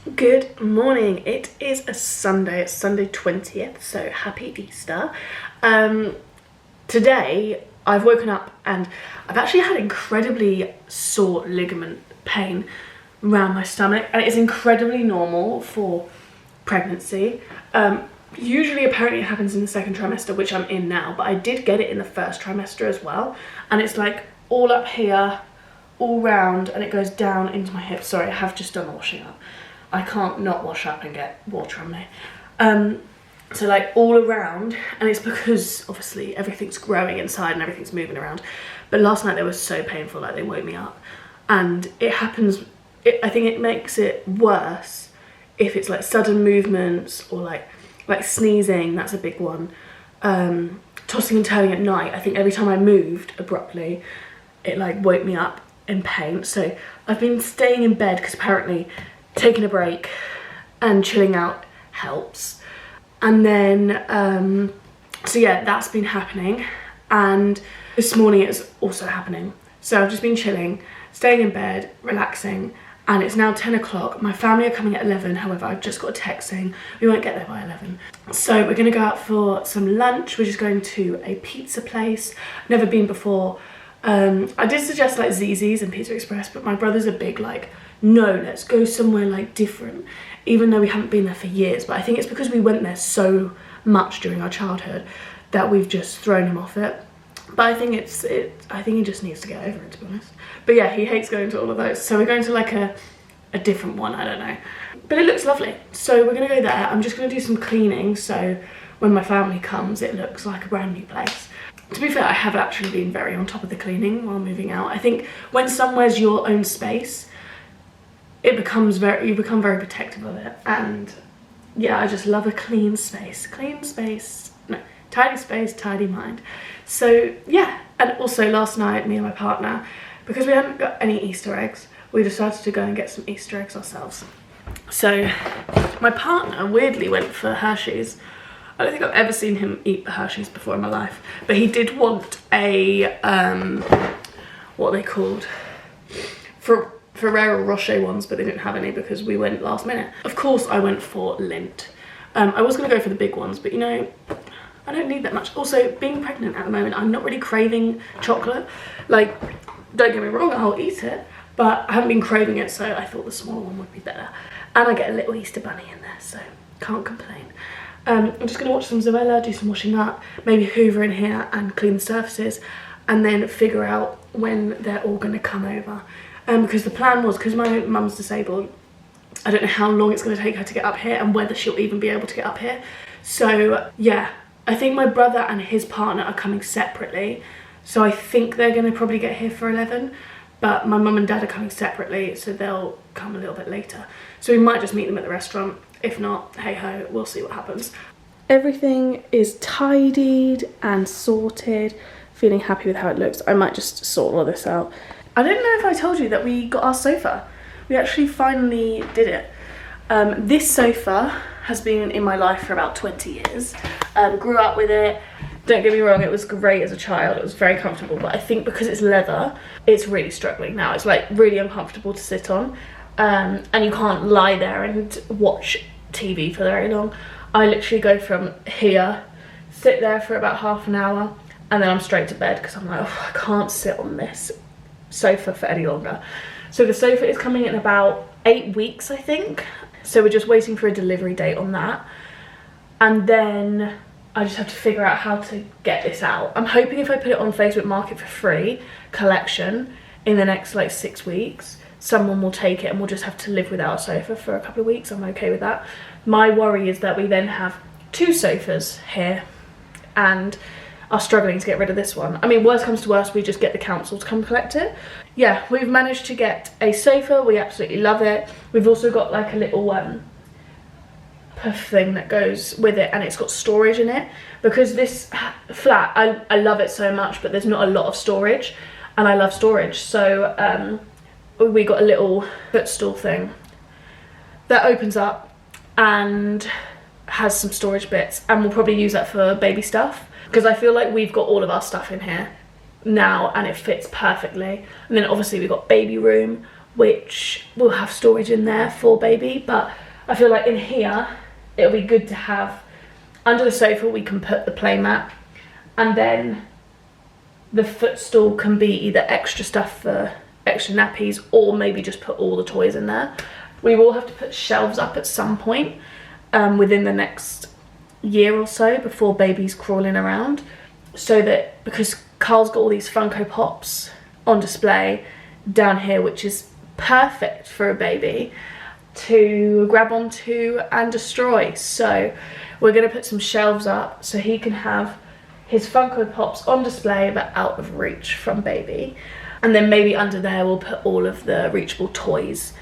Good morning. It is a Sunday. It's Sunday 20th, so happy Easter. Today I've woken up and I've actually had incredibly sore ligament pain around my stomach, and it is incredibly normal for pregnancy. Usually apparently it happens in the second trimester, which I'm in now, but I did get it in the first trimester as well, and it's like all up here, all round, and it goes down into my hips. Sorry, I have just done washing up. I can't not wash up and get water on me. So like all around, and it's because obviously everything's growing inside and everything's moving around. But last night they were so painful, like they woke me up. And it happens, I think it makes it worse if it's like sudden movements or like sneezing. That's a big one. Tossing and turning at night. I think every time I moved abruptly, it like woke me up in pain. So I've been staying in bed because apparently taking a break and chilling out helps. And then so yeah, that's been happening, and this morning it's also happening. So I've just been chilling, staying in bed, relaxing, and it's now 10 o'clock. My family are coming at 11, however I've just got a text saying we won't get there by 11. So we're gonna go out for some lunch. We're just going to a pizza place. Never been before. I did suggest like Zzz's and Pizza Express, but my brother's a big like, no, let's go somewhere like different, even though we haven't been there for years. But I think it's because we went there so much during our childhood that we've just thrown him off it. But I think I think he just needs to get over it, to be honest. But yeah, he hates going to all of those. So we're going to like a different one, I don't know. But it looks lovely. So we're gonna go there. I'm just gonna do some cleaning, so when my family comes, it looks like a brand new place. To be fair, I have actually been very on top of the cleaning while moving out. I think when somewhere's your own space, you become very protective of it. And yeah, I just love a clean space, tidy space, tidy mind. So yeah, and also last night, me and my partner, because we hadn't got any Easter eggs, we decided to go and get some Easter eggs ourselves. So my partner weirdly went for Hershey's. I don't think I've ever seen him eat Hershey's before in my life, but he did want a, what are they called? Ferrero Rocher ones, but they didn't have any because we went last minute. Of course I went for Lindt. I was gonna go for the big ones, but you know, I don't need that much. Also, being pregnant at the moment, I'm not really craving chocolate. Like, don't get me wrong, I'll eat it, but I haven't been craving it, so I thought the smaller one would be better. And I get a little Easter bunny in there, so can't complain. I'm just gonna watch some Zoella, do some washing up, maybe hoover in here and clean the surfaces, and then figure out when they're all gonna come over. Because the plan was, because my mum's disabled, I don't know how long it's gonna take her to get up here and whether she'll even be able to get up here. So yeah, I think my brother and his partner are coming separately. So I think they're gonna probably get here for 11, but my mum and dad are coming separately, so they'll come a little bit later. So we might just meet them at the restaurant. If not, hey ho, we'll see what happens. Everything is tidied and sorted. Feeling happy with how it looks. I might just sort all this out. I don't know if I told you that we got our sofa. We actually finally did it. This sofa has been in my life for about 20 years. Grew up with it. Don't get me wrong, it was great as a child. It was very comfortable, but I think because it's leather, it's really struggling now. It's like really uncomfortable to sit on. And you can't lie there and watch TV for very long. I literally go from here, sit there for about half an hour, and then I'm straight to bed because I'm like, oh, I can't sit on this sofa for any longer. So the sofa is coming in about 8 weeks, I think. So we're just waiting for a delivery date on that. And then I just have to figure out how to get this out. I'm hoping if I put it on Facebook Market for free, collection, in the next like 6 weeks, someone will take it and we'll just have to live without a sofa for a couple of weeks. I'm okay with that. My worry is that we then have 2 sofas here and are struggling to get rid of this one. I mean, worst comes to worst, we just get the council to come collect it. Yeah, we've managed to get a sofa. We absolutely love it. We've also got like a little puff thing that goes with it, and it's got storage in it. Because this flat, I love it so much, but there's not a lot of storage, and I love storage. So we got a little footstool thing that opens up and has some storage bits, and we'll probably use that for baby stuff, because I feel like we've got all of our stuff in here now and it fits perfectly. And then obviously we've got baby room, which will have storage in there for baby. But I feel like in here it'll be good to have, under the sofa we can put the play mat, and then the footstool can be either extra stuff for extra nappies, or maybe just put all the toys in there. We will have to put shelves up at some point within the next year or so before baby's crawling around, so that, because Carl's got all these Funko Pops on display down here, which is perfect for a baby to grab onto and destroy. So we're going to put some shelves up so he can have his Funko Pops on display but out of reach from baby. And then maybe under there we'll put all of the reachable toys.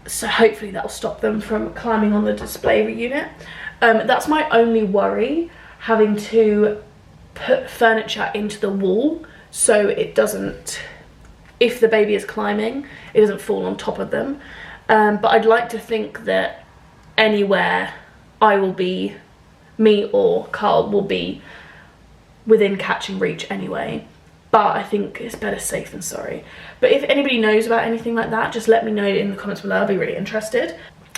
So hopefully that'll stop them from climbing on the display unit. That's my only worry, having to put furniture into the wall so it doesn't, if the baby is climbing, it doesn't fall on top of them. But I'd like to think that anywhere I will be, me or Carl will be within catching reach anyway. But I think it's better safe than sorry. But if anybody knows about anything like that, just let me know in the comments below. I'll be really interested.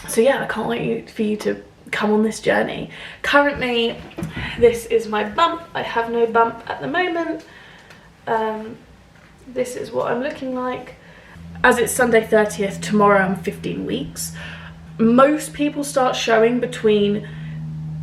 So yeah, I can't wait for you to come on this journey. Currently, this is my bump. I have no bump at the moment. This is what I'm looking like. As it's Sunday 30th, tomorrow I'm 15 weeks. Most people start showing between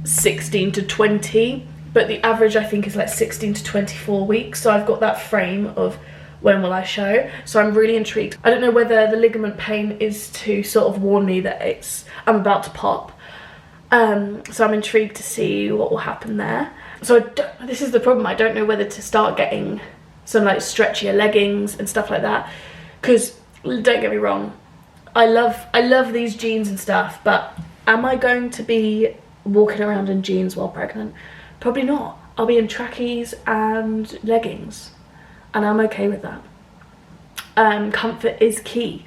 16 to 20. But the average, I think, is like 16 to 24 weeks. So I've got that frame of when will I show. So I'm really intrigued. I don't know whether the ligament pain is to sort of warn me that I'm about to pop. So I'm intrigued to see what will happen there. So this is the problem. I don't know whether to start getting some like stretchier leggings and stuff like that. Because don't get me wrong, I love these jeans and stuff. But am I going to be walking around in jeans while pregnant? Probably not. I'll be in trackies and leggings, and I'm okay with that. Comfort is key.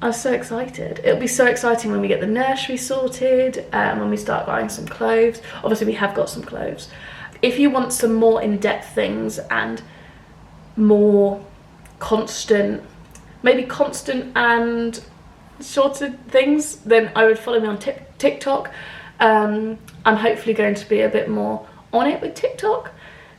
I'm so excited. It'll be so exciting when we get the nursery sorted, when we start buying some clothes. Obviously we have got some clothes. If you want some more in-depth things and more constant, maybe constant and sorted things, then I would follow me on TikTok. I'm hopefully going to be a bit more on it with TikTok.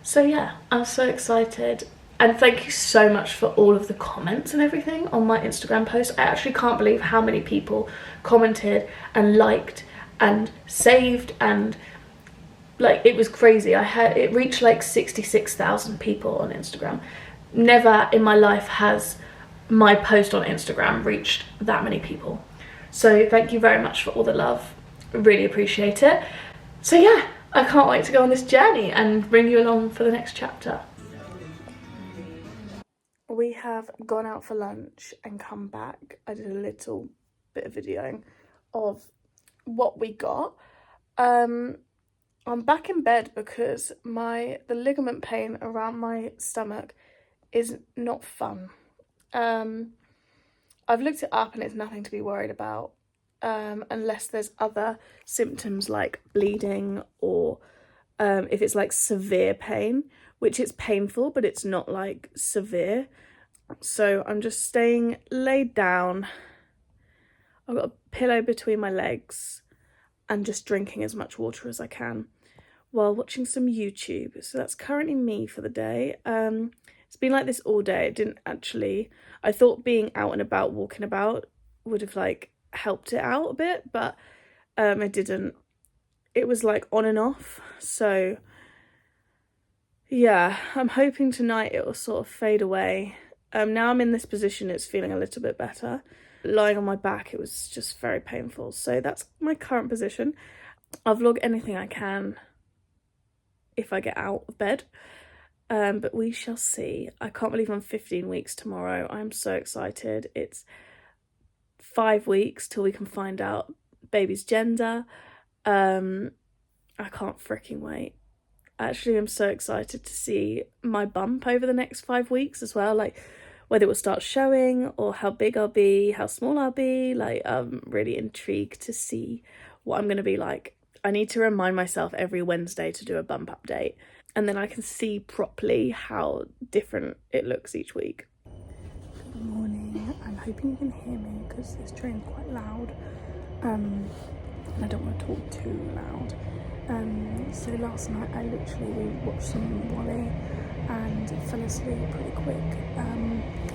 So yeah, I'm so excited. And thank you so much for all of the comments and everything on my Instagram post. I actually can't believe how many people commented and liked and saved, and like, it was crazy. It reached like 66,000 people on Instagram. Never in my life has my post on Instagram reached that many people. So thank you very much for all the love. Really appreciate it. So yeah, I can't wait to go on this journey and bring you along for the next chapter. We have gone out for lunch and come back. I did a little bit of videoing of what we got. I'm back in bed because the ligament pain around my stomach is not fun. I've looked it up and it's nothing to be worried about. Unless there's other symptoms like bleeding, or if it's like severe pain, which it's painful, but it's not like severe. So I'm just staying laid down. I've got a pillow between my legs and just drinking as much water as I can while watching some YouTube. So that's currently me for the day. It's been like this all day. It didn't actually, I thought being out and about, walking about would have like helped it out a bit, but it didn't. It was like on and off. So yeah, I'm hoping tonight it will sort of fade away. Now I'm in this position, it's feeling a little bit better. Lying on my back, it was just very painful. So that's my current position. I'll vlog anything I can if I get out of bed. But we shall see. I can't believe I'm 15 weeks tomorrow. I'm so excited. It's 5 weeks till we can find out baby's gender. I can't freaking wait. Actually, I'm so excited to see my bump over the next 5 weeks as well, like whether it will start showing or how big I'll be, how small I'll be. Like, I'm really intrigued to see what I'm going to be like. I need to remind myself every Wednesday to do a bump update, and then I can see properly how different it looks each week. Good morning. morning. I'm hoping you can hear me because this train's quite loud. And I don't want to talk too loud. So last night I literally watched some Wally and fell asleep pretty quick.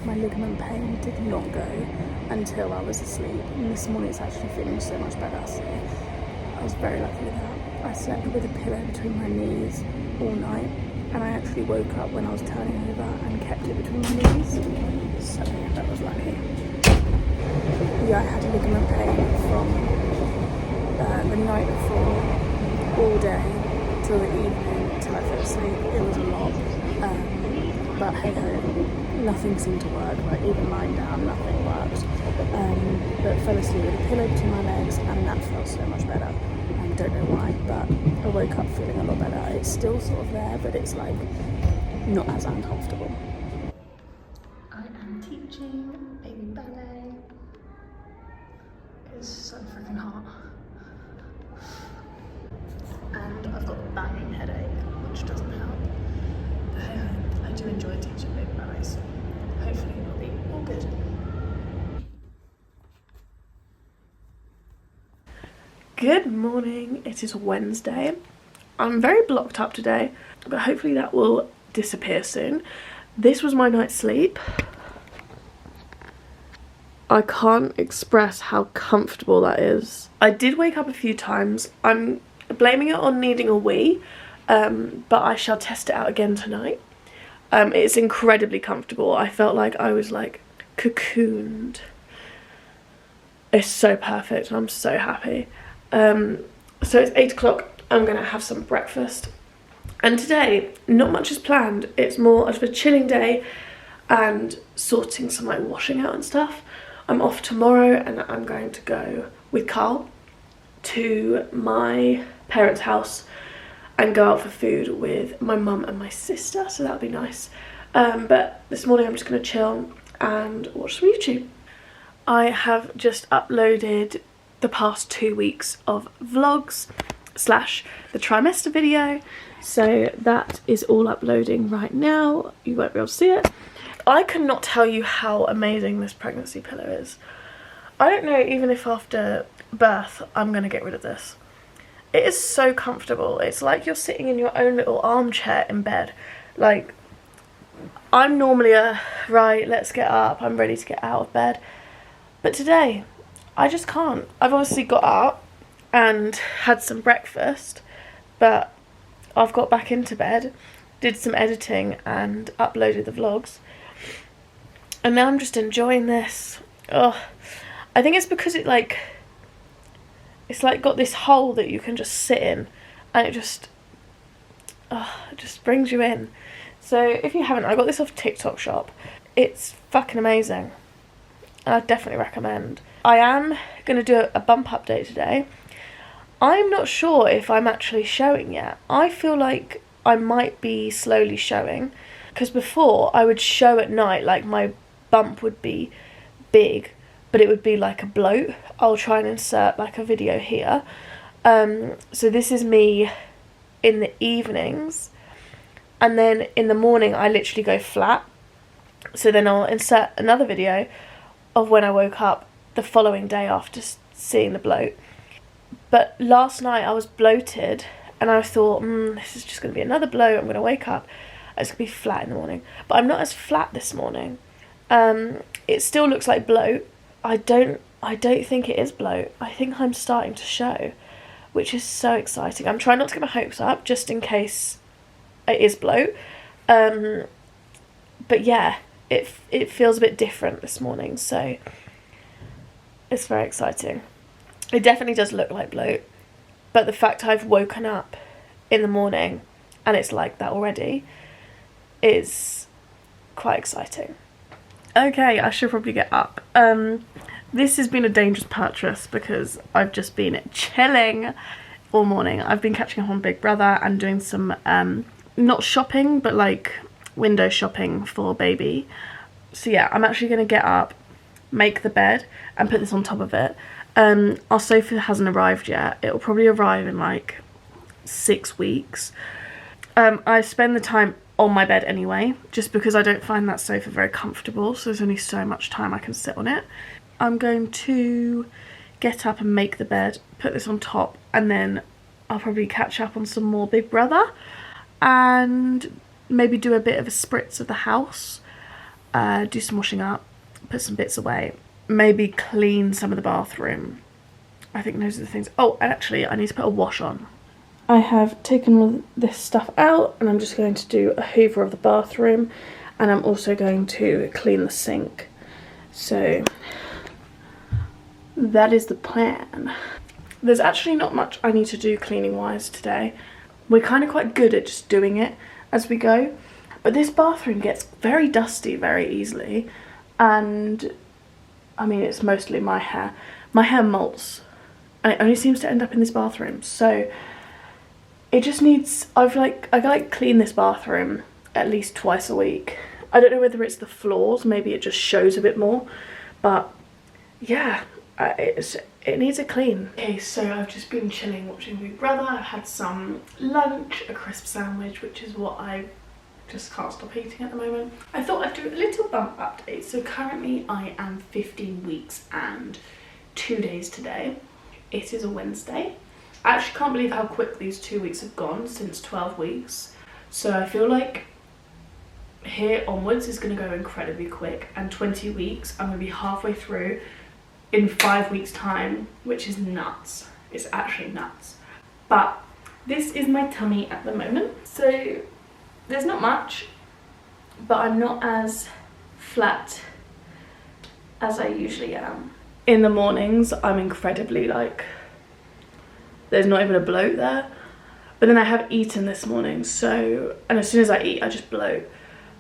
My ligament pain did not go until I was asleep, and this morning it's actually feeling so much better, so I was very lucky with that. I slept with a pillow between my knees all night, and I actually woke up when I was turning over and kept it between my knees, so that was lucky. Yeah, I had ligament pain from the night before all day till the evening till I fell asleep. It was a lot, but hey ho, nothing seemed to work. Like even lying down, nothing worked. But fell asleep with a pillow between my legs, and that felt so much better. I don't know why, but I woke up feeling a lot better. It's still sort of there, but it's like not as uncomfortable. I am teaching baby ballet. It's so freaking hot. And I've got a banging headache, which doesn't help. But hey, I do enjoy teaching baby ballet, so hopefully it'll be all good. Good morning, it is Wednesday. I'm very blocked up today, but hopefully that will disappear soon. This was my night's sleep. I can't express how comfortable that is. I did wake up a few times. I'm blaming it on needing a wee, but I shall test it out again tonight. It's incredibly comfortable. I felt like I was like cocooned. It's so perfect and I'm so happy. So it's 8 o'clock. I'm gonna have some breakfast, and today not much is planned. It's more of a chilling day and sorting some like washing out and stuff. I'm off tomorrow and I'm going to go with Carl to my parents' house and go out for food with my mum and my sister, so that'll be nice. But this morning I'm just going to chill and watch some YouTube. I have just uploaded the past 2 weeks of vlogs / the trimester video, so that is all uploading right now. You won't be able to see it. I cannot tell you how amazing this pregnancy pillow is. I don't know even if after birth I'm going to get rid of this. It is so comfortable. It's like you're sitting in your own little armchair in bed. Like, I'm normally right, let's get up, I'm ready to get out of bed. But today, I just can't. I've obviously got up and had some breakfast, but I've got back into bed, did some editing and uploaded the vlogs. And now I'm just enjoying this. Oh, I think it's because it's like got this hole that you can just sit in, and it just brings you in. So if you haven't, I got this off TikTok shop. It's fucking amazing, and I definitely recommend. I am going to do a bump update today. I'm not sure if I'm actually showing yet. I feel like I might be slowly showing, because before I would show at night, like my bump would be big, but it would be like a bloat. I'll try and insert like a video here. So this is me in the evenings, and then in the morning I literally go flat. So then I'll insert another video of when I woke up the following day after seeing the bloat. But last night I was bloated and I thought, this is just going to be another bloat. I'm going to wake up, it's going to be flat in the morning. But I'm not as flat this morning. It still looks like bloat. I don't think it is bloat. I think I'm starting to show, which is so exciting. I'm trying not to get my hopes up just in case it is bloat. But yeah, it feels a bit different this morning, so it's very exciting. It definitely does look like bloat, but the fact I've woken up in the morning and it's like that already is quite exciting. Okay, I should probably get up. This has been a dangerous purchase because I've just been chilling all morning. I've been catching up on Big Brother and doing some, not shopping, but like window shopping for baby. So yeah, I'm actually going to get up, make the bed and put this on top of it. Our sofa hasn't arrived yet. It'll probably arrive in like 6 weeks. I spend the time on my bed anyway, just because I don't find that sofa very comfortable, so there's only so much time I can sit on it. I'm going to get up and make the bed, put this on top, and then I'll probably catch up on some more Big Brother and maybe do a bit of a spritz of the house, do some washing up, put some bits away, maybe clean some of the bathroom. I think those are the things. Oh, and actually I need to put a wash on. I have taken all this stuff out and I'm just going to do a hoover of the bathroom, and I'm also going to clean the sink. So that is the plan. There's actually not much I need to do cleaning wise today. We're kind of quite good at just doing it as we go, but this bathroom gets very dusty very easily, and I mean, it's mostly my hair. My hair molts and it only seems to end up in this bathroom, so it just needs, I like clean this bathroom at least twice a week. I don't know whether it's the floors, maybe it just shows a bit more, but yeah, it needs a clean. Okay, so I've just been chilling watching Big Brother. I've had some lunch, a crisp sandwich, which is what I just can't stop eating at the moment. I thought I'd do a little bump update. So currently I am 15 weeks and 2 days today. It is a Wednesday. I actually can't believe how quick these 2 weeks have gone since 12 weeks. So I feel like here onwards is going to go incredibly quick, and 20 weeks I'm going to be halfway through in 5 weeks time, which is nuts. It's actually nuts. But this is my tummy at the moment. So there's not much, but I'm not as flat as I usually am. In the mornings I'm incredibly like, there's not even a bloat there, but then I have eaten this morning, so, and as soon as I eat I just bloat,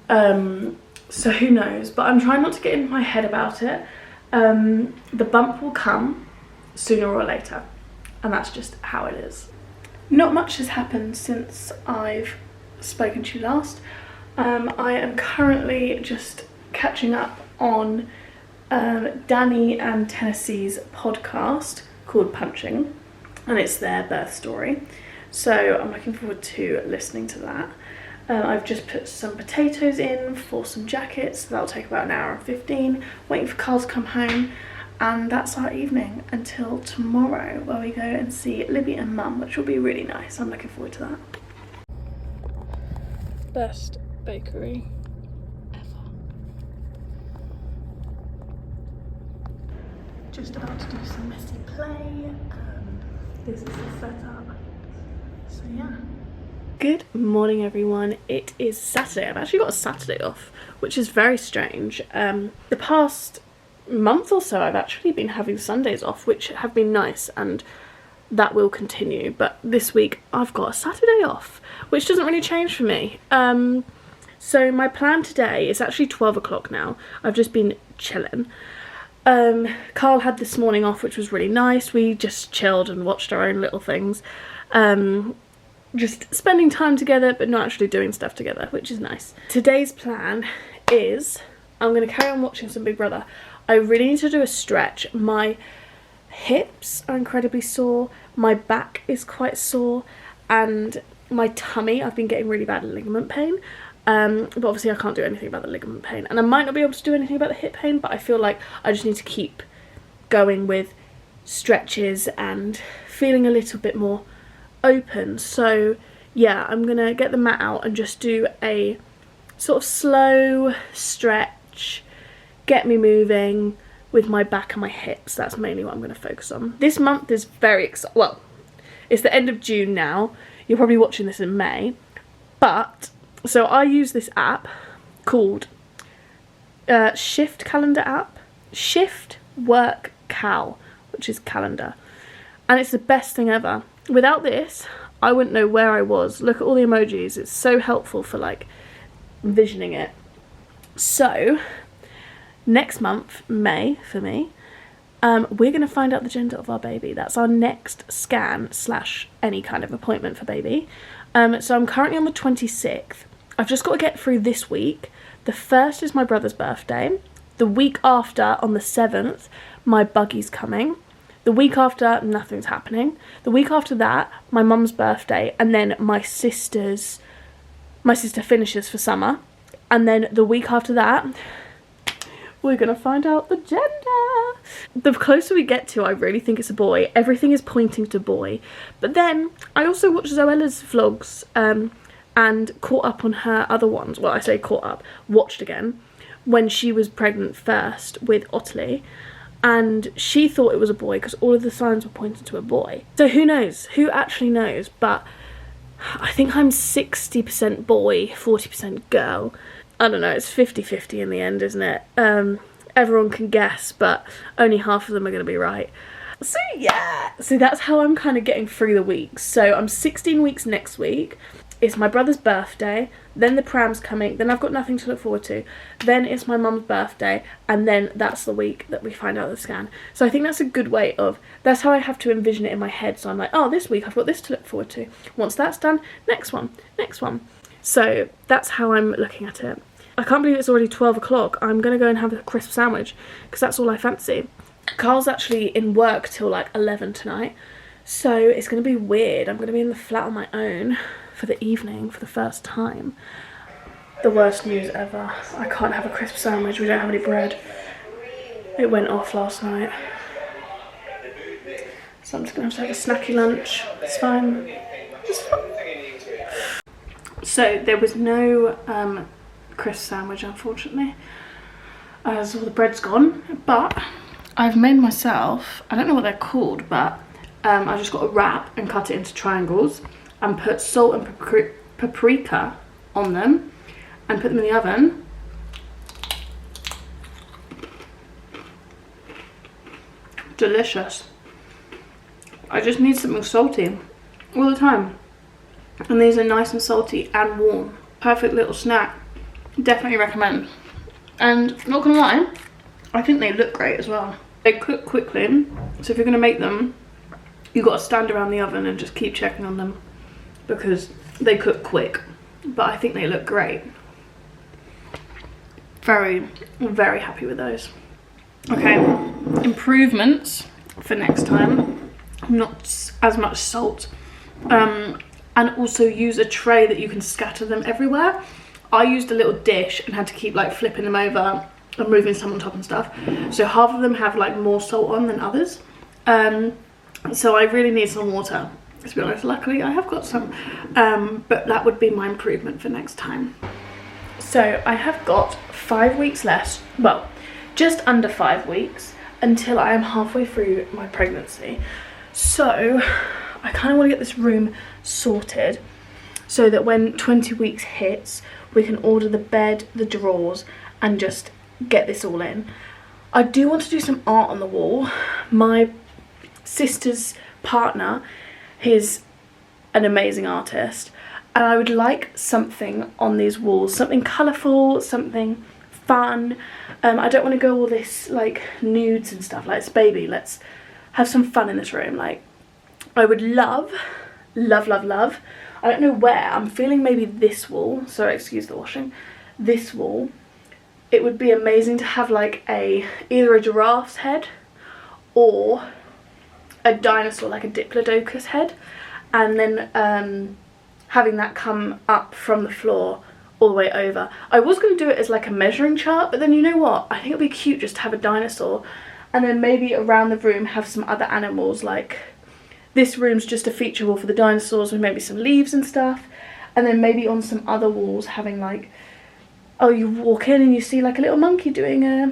so who knows, but I'm trying not to get in my head about it. The bump will come sooner or later, and that's just how it is. Not much has happened since I've spoken to you last. I am currently just catching up on Danny and Tennessee's podcast called Punching, and it's their birth story, so I'm looking forward to listening to that. I've just put some potatoes in for some jackets, so that'll take about an hour and 15, waiting for Carl to come home, and that's our evening until tomorrow, where we go and see Libby and Mum, which will be really nice. I'm looking forward to that. Best bakery ever. Just about to do some messy play. This is the setup. So yeah. Good morning everyone. It is Saturday. I've actually got a Saturday off, which is very strange. The past month or so I've actually been having Sundays off, which have been nice, and that will continue, but this week I've got a Saturday off, which doesn't really change for me. So my plan today is actually 12 o'clock now. I've just been chilling. Carl had this morning off, which was really nice. We just chilled and watched our own little things. Just spending time together, but not actually doing stuff together, which is nice. Today's plan is I'm going to carry on watching some Big Brother. I really need to do a stretch. My hips are incredibly sore, my back is quite sore, and my tummy, I've been getting really bad ligament pain. But obviously I can't do anything about the ligament pain, and I might not be able to do anything about the hip pain, but I feel like I just need to keep going with stretches and feeling a little bit more open. So yeah, I'm gonna get the mat out and just do a sort of slow stretch, get me moving with my back and my hips. That's mainly what I'm going to focus on. This month is very exciting. Well, it's the end of June now. You're probably watching this in May, but so I use this app called Shift Calendar app, Shift Work Cal, which is calendar, and it's the best thing ever. Without this I wouldn't know where I was. Look at all the emojis. It's so helpful for like envisioning it. So next month, May, for me, we're going to find out the gender of our baby. That's our next scan / any kind of appointment for baby. So I'm currently on the 26th. I've just got to get through this week. The 1st is my brother's birthday. The week after, on the 7th, my buggy's coming. The week after, nothing's happening. The week after that, my mum's birthday, and then my sister's my sister finishes for summer. And then the week after that, we're gonna find out the gender. The closer we get to, I really think it's a boy. Everything is pointing to boy. But then I also watched Zoella's vlogs and caught up on her other ones. Well, I say caught up, watched again, when she was pregnant first with Ottilie. And she thought it was a boy because all of the signs were pointing to a boy. So who knows? Who actually knows? But I think I'm 60% boy, 40% girl. I don't know, it's 50-50 in the end, isn't it? Everyone can guess, but only half of them are going to be right. So yeah, so that's how I'm kind of getting through the weeks. So I'm 16 weeks next week. It's my brother's birthday, then the pram's coming, then I've got nothing to look forward to. Then it's my mum's birthday, and then that's the week that we find out the scan. So I think that's a good way of, that's how I have to envision it in my head. So I'm like, oh, this week I've got this to look forward to. Once that's done, next one, next one. So that's how I'm looking at it. I can't believe it's already 12 o'clock. I'm going to go and have a crisp sandwich because that's all I fancy. Carl's actually in work till like 11 tonight. So it's going to be weird. I'm going to be in the flat on my own for the evening for the first time. The worst news ever. I can't have a crisp sandwich. We don't have any bread. It went off last night. So I'm just going to have a snacky lunch. It's fine. It's fine. So there was no crisp sandwich, unfortunately, as all the bread's gone, but I've made myself, I don't know what they're called, but I just got a wrap and cut it into triangles and put salt and paprika on them and put them in the oven. Delicious. I just need something salty all the time, and these are nice and salty and warm. Perfect little snack. Definitely recommend. And not gonna lie, I think they look great as well. They cook quickly, so if you're gonna make them, you've got to stand around the oven and just keep checking on them because they cook quick. But I think they look great. Very, very happy with those. Okay, improvements for next time. Not as much salt. And also use a tray that you can scatter them everywhere. I used a little dish and had to keep like flipping them over and moving some on top and stuff. So half of them have like more salt on than others. So I really need some water, to be honest. Luckily I have got some, but that would be my improvement for next time. So I have got 5 weeks left, well, just under 5 weeks until I am halfway through my pregnancy. So I kind of want to get this room sorted so that when 20 weeks hits, we can order the bed, the drawers, and just get this all in. I do want to do some art on the wall. My sister's partner, he's an amazing artist, and I would like something on these walls, something colourful, something fun. I don't want to go all this like nudes and stuff, like it's baby, let's have some fun in this room. Like, I would love, love, love, love, I don't know where, I'm feeling maybe this wall, sorry, excuse the washing, this wall, it would be amazing to have like either a giraffe's head or a dinosaur, like a diplodocus head, and then having that come up from the floor all the way over. I was going to do it as like a measuring chart, but then you know what, I think it'd be cute just to have a dinosaur, and then maybe around the room have some other animals. Like this room's just a feature wall for the dinosaurs with maybe some leaves and stuff, and then maybe on some other walls having like, oh, you walk in and you see like a little monkey doing a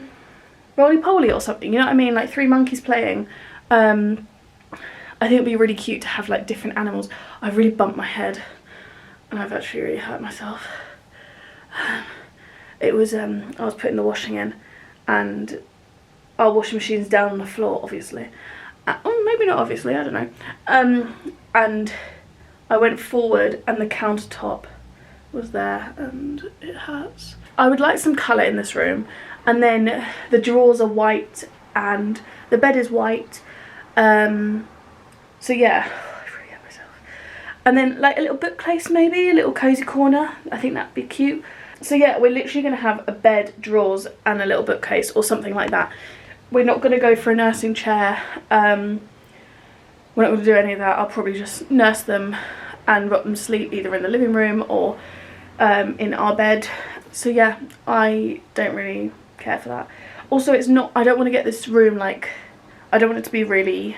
roly-poly or something, you know what I mean, like 3 monkeys playing. I think it'd be really cute to have like different animals. I've really bumped my head and I've actually really hurt myself. It was, I was putting the washing in and our washing machine's down on the floor, obviously. Or maybe not obviously, I don't know. And I went forward and the countertop was there and it hurts. I would like some colour in this room, and then the drawers are white and the bed is white. So yeah, I really hurt myself. And then like a little bookcase, maybe a little cosy corner. I think that'd be cute. So yeah, we're literally going to have a bed, drawers and a little bookcase or something like that. We're not going to go for a nursing chair. We're not going to do any of that. I'll probably just nurse them and rock them to sleep either in the living room or in our bed. So yeah, I don't really care for that. Also, it's not, I don't want to get this room like, I don't want it to be really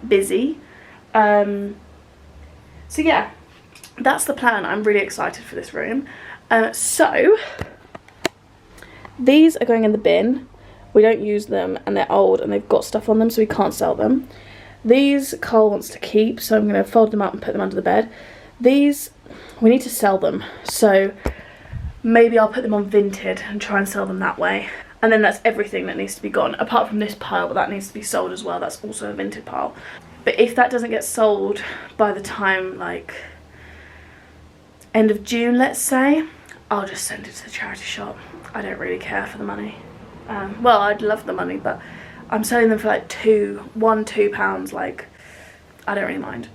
busy. So yeah, that's the plan. I'm really excited for this room. So these are going in the bin. We don't use them and they're old and they've got stuff on them, so we can't sell them. These Carl wants to keep, so I'm going to fold them up and put them under the bed. These, we need to sell them, so maybe I'll put them on Vinted and try and sell them that way. And then that's everything that needs to be gone, apart from this pile, but that needs to be sold as well. That's also a Vinted pile. But if that doesn't get sold by the time, like, end of June, let's say, I'll just send it to the charity shop. I don't really care for the money. Well, I'd love the money, but I'm selling them for like £2 like, I don't really mind.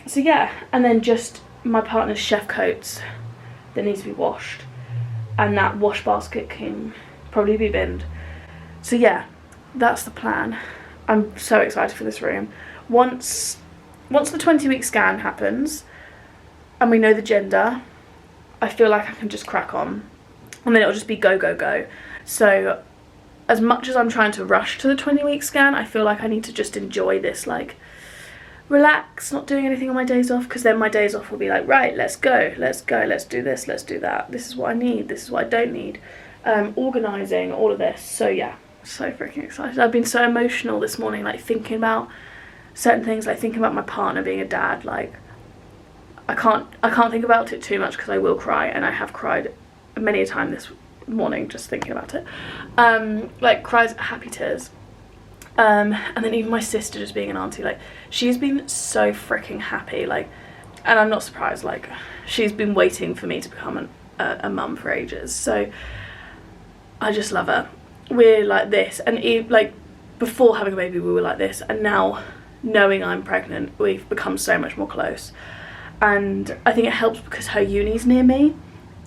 So yeah, and then just my partner's chef coats that need to be washed, and that wash basket can probably be binned. So yeah, that's the plan. I'm so excited for this room. Once the 20-week scan happens and we know the gender, I feel like I can just crack on, and then it'll just be go, go, go. So as much as I'm trying to rush to the 20-week scan, I feel like I need to just enjoy this, like, relax, not doing anything on my days off, because then my days off will be like, right, let's go, let's go, let's do this, let's do that, this is what I need, this is what I don't need, organising, all of this. So yeah, so freaking excited. I've been so emotional this morning, like thinking about certain things, like thinking about my partner being a dad. Like, I can't think about it too much because I will cry, and I have cried many a time this morning just thinking about it. Like, cries, happy tears. And then even my sister just being an auntie, like, she's been so freaking happy, like, and I'm not surprised, like, she's been waiting for me to become a mum for ages. So I just love her. We're like this, and like before having a baby we were like this, and now knowing I'm pregnant we've become so much more close. And I think it helps because her uni's near me,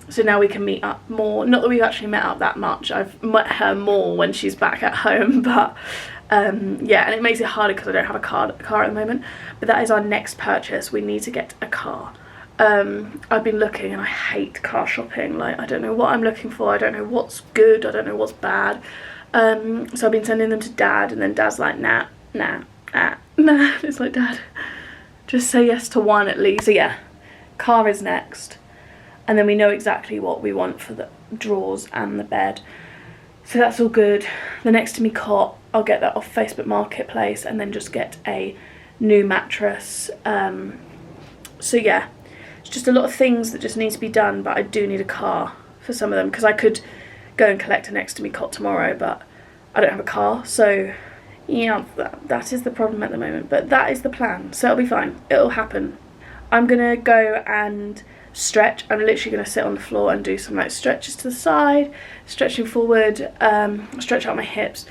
so now we can meet up more. Not that we've actually met up that much, I've met her more when she's back at home, but yeah, and it makes it harder because I don't have a car at the moment. But that is our next purchase. We need to get a car. I've been looking and I hate car shopping. Like, I don't know what I'm looking for, I don't know what's good, I don't know what's bad. So I've been sending them to Dad, and then Dad's like, nah. It's like, Dad, just say yes to one at least. So yeah, car is next, and then we know exactly what we want for the drawers and the bed, so that's all good. The next to me cot, I'll get that off Facebook Marketplace, and then just get a new mattress. So yeah, it's just a lot of things that just need to be done, but I do need a car for some of them, because I could go and collect a next to me cot tomorrow, but I don't have a car. So yeah, that is the problem at the moment, but that is the plan, so it'll be fine, it'll happen. I'm gonna go and stretch. I'm literally gonna sit on the floor and do some like stretches to the side, stretching forward, stretch out my hips,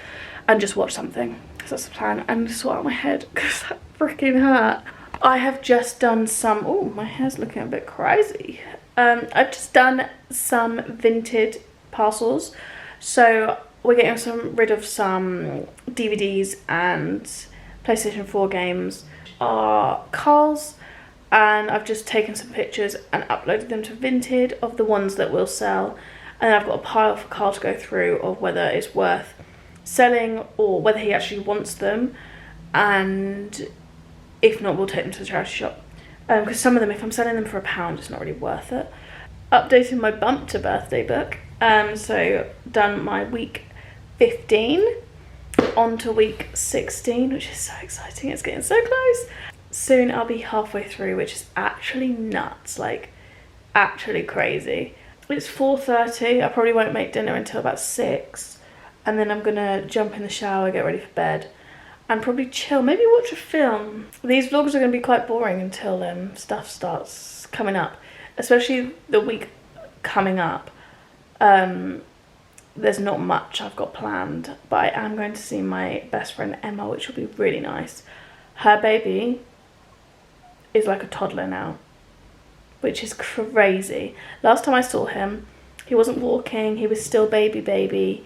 and just watch something. So that's the plan, and sort out my head because that freaking hurt. I have just done some, oh, my hair's looking a bit crazy. I've just done some Vinted parcels. So we're getting rid of some DVDs and PlayStation 4 games, Carl's, and I've just taken some pictures and uploaded them to Vinted of the ones that will sell. And I've got a pile for Carl to go through of whether it's worth selling or whether he actually wants them, and if not, we'll take them to the charity shop, because some of them, if I'm selling them for £1, it's not really worth it. Updating my bump to birthday book, so done my week 15 on to week 16, which is so exciting. It's getting so close. Soon I'll be halfway through, which is actually nuts, like actually crazy. It's 4:30. I probably won't make dinner until about 6, and then I'm gonna jump in the shower, get ready for bed, and probably chill, maybe watch a film. These vlogs are going to be quite boring until stuff starts coming up, especially the week coming up. There's not much I've got planned, but I am going to see my best friend Emma, which will be really nice. Her baby is like a toddler now, which is crazy. Last time I saw him, he wasn't walking, he was still baby,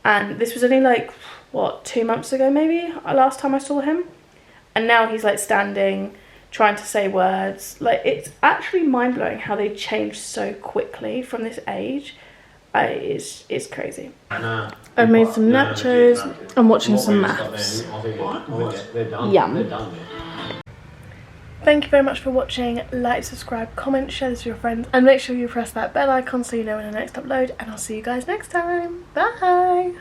and this was only like, what, 2 months ago maybe, last time I saw him, and now he's like standing, trying to say words. Like, it's actually mind-blowing how they change so quickly from this age. It's crazy. I've made some nachos. I'm watching some maths. Yum. Thank you very much for watching. Like, subscribe, comment, share this with your friends, and make sure you press that bell icon so you know when I next upload, and I'll see you guys next time. Bye!